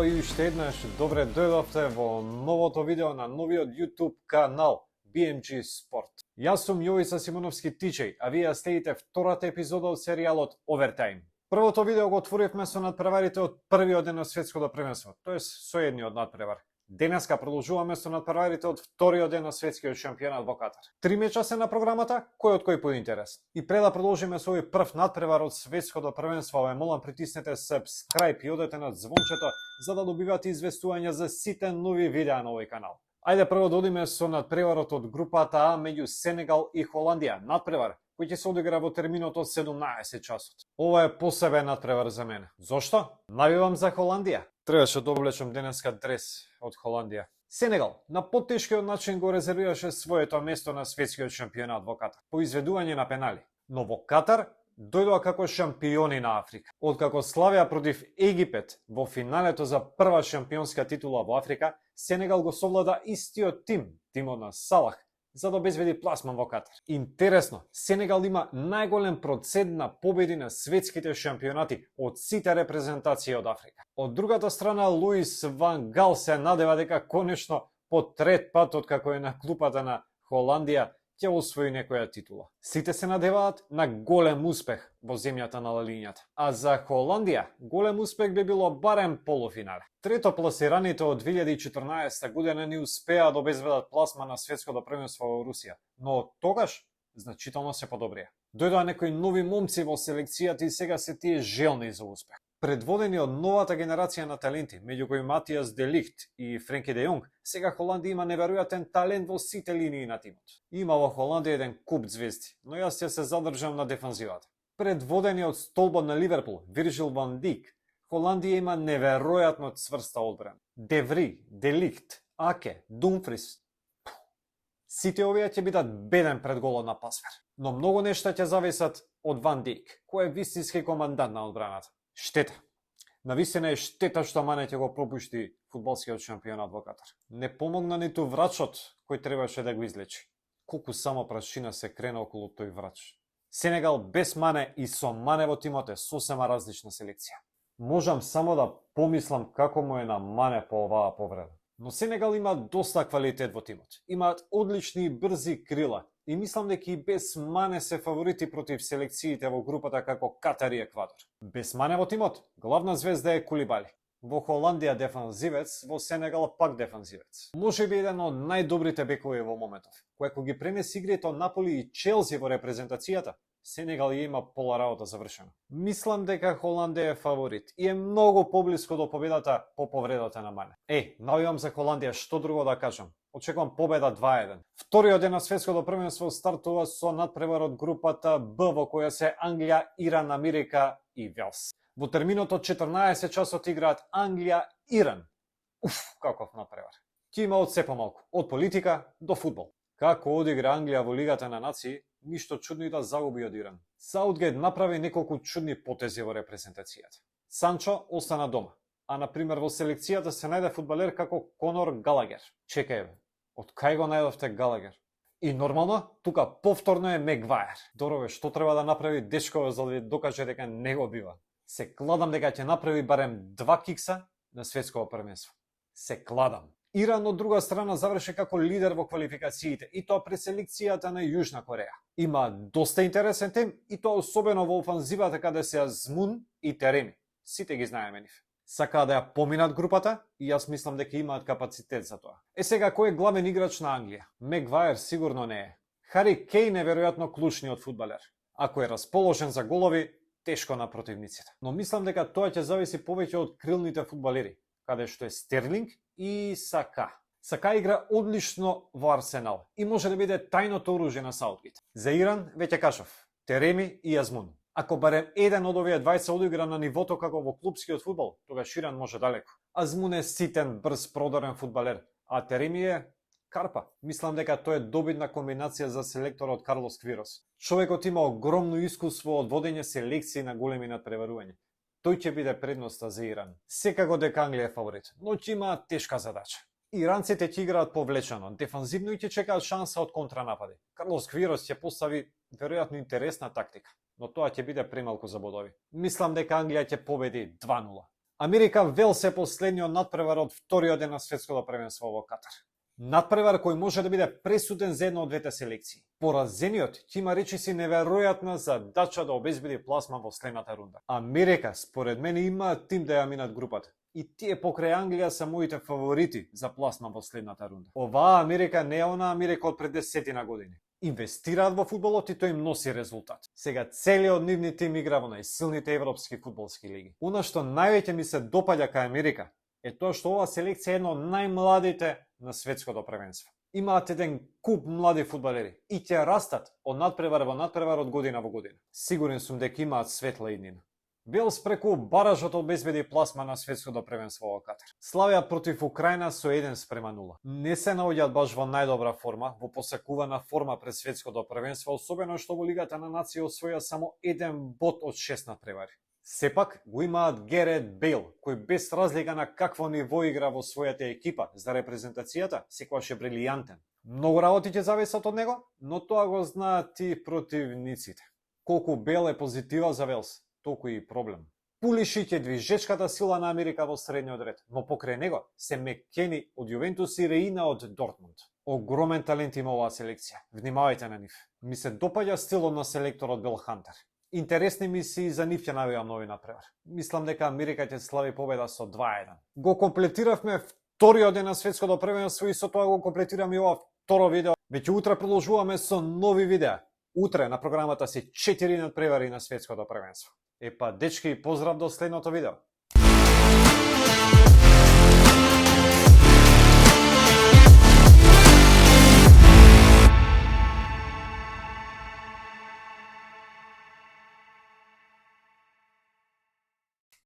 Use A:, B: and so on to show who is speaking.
A: Здраво и уште еднаш добре дојдовте во новото видео на новиот YouTube канал BMG Sport. Јас сум Јовица Симоновски Тичеј, а вие следите втората епизода од серијалот Овертајм. Првото видео го отворивме со надпреварите од првиот ден на светското првенство, тоест со едниот надпревар. Денеска продолжуваме со надпреварите од вториот ден на светскиот шампионат во Катар. 3 меча се на програмата, кој од кој поинтерес. И пред да продолжиме со овој прв надпревар од светското првенство, ве молам притиснете subscribe и одете на звончето за да добивате известувања за сите нови видеа на овој канал. Ајде прво да одиме со надпреварот од групата А меѓу Сенегал и Холандија. Надпревар кој ќе се одигра во терминот од 17 часот. Ова е посебен надпревар за мене. Зошто? Навивам за Холандија. Требаше да облечам денеска дрес од Холандија. Сенегал на поттешкиот начин го резервираше своето место на светскиот шампионат во Катар по изведување на пенали. Но во Катар дојдоа како шампиони на Африка. Откако славија против Египет во финалето за прва шампионска титула во Африка, Сенегал го совлада истиот тимот на Салах, за да обезбеди пласман во Катар. Интересно, Сенегал има најголем процент на победи на светските шампионати од сите репрезентации од Африка. Од другата страна, Луис Ван Гал се надева дека конечно по трет пат откако е на клупата на Холандија ќе освои некоја титула. Сите се надеваат на голем успех во земјата на лалињата. А за Холандија, голем успех би било барем полуфинале. Трето пласираните од 2014 година не успеа да обезбедат пласма на светското првенство во Русија, но од тогаш значително се подобрија. Дојдоа некои нови момци во селекцијата и сега се тие желни за успех. Предводени од новата генерација на таленти, меѓу кои Матијас де Лихт и Френки де Јонг, сега Холандија има неверојатен талент во сите линии на тимот. Има во Холандија еден куп звезди, но јас ќе се задржам на дефанзивата. Предводени од столбот на Ливерпул, Вирджил ван Дик, Холандија има неверојатно цврста одбрана. Деври, де Лихт, Аке, Думфрис. Сите овие ќе бидат беден пред голот на пасвер. Но многу нешта ќе зависат од Ван Дик, кој е вистински командант на одбраната. Штета. Навистина е штета што Мане ќе го пропушти фудбалскиот шампионат во Катар. Не помогна ниту врачот кој требаше да го излечи. Колку само прашина се крена околу тој врач. Сенегал без Мане и со Мане во тимот е сосема различна селекција. Можам само да помислам како му е на Мане по оваа повреда. Но Сенегал има доста квалитет во тимот. Имаат одлични и брзи крила и мислам дека и без Мане се фаворити против селекциите во групата како Катар и Еквадор. Без Мане во тимот, главна звезда е Кулибали. Во Холандија дефанзивец, во Сенегал пак дефанзивец. Може би еден од најдобрите бекови во моментов. Кој ги пренеси игрите од Наполи и Челси во репрезентацијата, Сенегал ја има пола работа завршена. Мислам дека Холандија е фаворит и е многу поблиско до победата по повредата на Мане. Навивам за Холандија, што друго да кажам. Очекувам победа 2-1. Вториот ден на светското првенство стартува со надпревар од групата Б во која се Англија, Иран, Америка и Велс. Во терминот од 14 часот играат Англија, Иран. Каков надпревар. Ќе има од се помалку, од политика до фудбал. Како одигра Англија во Лигата на нации, ништо чудно и да загуби од Иран. Саутгейт направи неколку чудни потези во репрезентацијата. Санчо остана дома, а например во селекцијата се најде фудбалер како Конор Галагер. Чекај бе, од кај го најдовте Галагер? И нормално, тука повторно е Мегваер. Добро, што треба да направи дечково за да ви докаже дека не го бива? Се кладам дека ќе направи барем 2 кикса на светското првенство. Се кладам. Иран од друга страна заврши како лидер во квалификациите и тоа пред селекцијата на Јужна Кореја. Има доста интересен тим и тоа особено во офанзивата каде се Азмун и Тереми. Сите ги знаеме нив. Сакаа да ја поминат групата и јас мислам дека имаат капацитет за тоа. Сега кој е главен играч на Англија? Мегваер сигурно не е. Хари Кейн е веројатно клучниот фудбалер. Ако е расположен за голови, тешко на противниците. Но мислам дека тоа ќе зависи повеќе од крилните фудбалери, каде што е Стерлинг и Сака. Сака игра одлично во Арсенал и може да биде тајното оружје на Саутгейт. За Иран веќе кажав, Тереми и Азмун. Ако барем еден од овие двајца одигра на нивото како во клупскиот фудбал, тогаш Иран може далеко. Азмун е ситен, брз, продорен фудбалер, а Тереми е Карпа. Мислам дека тоа е добитна комбинација за селекторот Карлос Квирос. Човекот има огромно искуство од водење селекции на големи надпреварувања. Тој ќе биде предноста за Иран. Секако дека Англија е фаворит, но ќе има тешка задача. Иранците ќе играат повлечено, дефанзивно и ќе чекаат шанса од контранапади. Карлос Квирос ќе постави веројатно интересна тактика, но тоа ќе биде премалку за бодови. Мислам дека Англија ќе победи 2-0. Америка Велс е последниот надпревар од вториот ден на светското првенство во Катар. Надпревар кој може да биде пресуден за една од двете селекции. Поразениот ќе има речиси неверојатна задача да обезбеди пласма во следната рунда. Америка, според мене, има тим да ја минат групата. И тие покрај Англија се моите фаворити за пласма во следната рунда. Оваа Америка не е она Америка од пред 10 години. Инвестираат во фудбалот и тој им носи резултат. Сега целиот нивни тим игра во најсилните европски фудбалски лиги. Она што највеќе ми се допаѓа кај Америка е тоа што оваа селекција е една од најмладите на светското првенство. Имаат еден куп млади фудбалери и ќе растат од надпревар во надпревар од година во година. Сигурен сум дека имаат светла иднина. Велс преку баражот обезбеди пласма на светското првенство во Катар. Славија против Украина со 1:0. Не се наоѓаат баш во најдобра форма, во посакувана форма пред светското првенство, особено што во Лигата на нации освоја само 1 бод од 6 надпревари. Сепак го имаат Герет Бейл, кој без разлика на какво ниво игра во својата екипа за репрезентацијата, секогаш е брилијантен. Многу работи ќе зависат од него, но тоа го знаат и противниците. Колку Бейл е позитива за Велс, толку и проблем. Пулишич е движечката сила на Америка во средниот ред, но покрај него се Меккени од Јувентус и Реина од Дортмунд. Огромен талент има оваа селекција. Внимавајте на нив. Ми се допаѓа стилот на селекторот Бел Хантер. Интересни мисии за нив ќе навијам нови напревар. Мислам дека Америка ќе слави победа со 2:1. Го комплетиравме вториот ден на светското првенство и со тоа го комплетираме и ова второ видео. Веќе утре продолжуваме со нови видеа. Утре на програмата си 4 надпревари на светското првенство. Епа, дечки, поздрав до следното видео.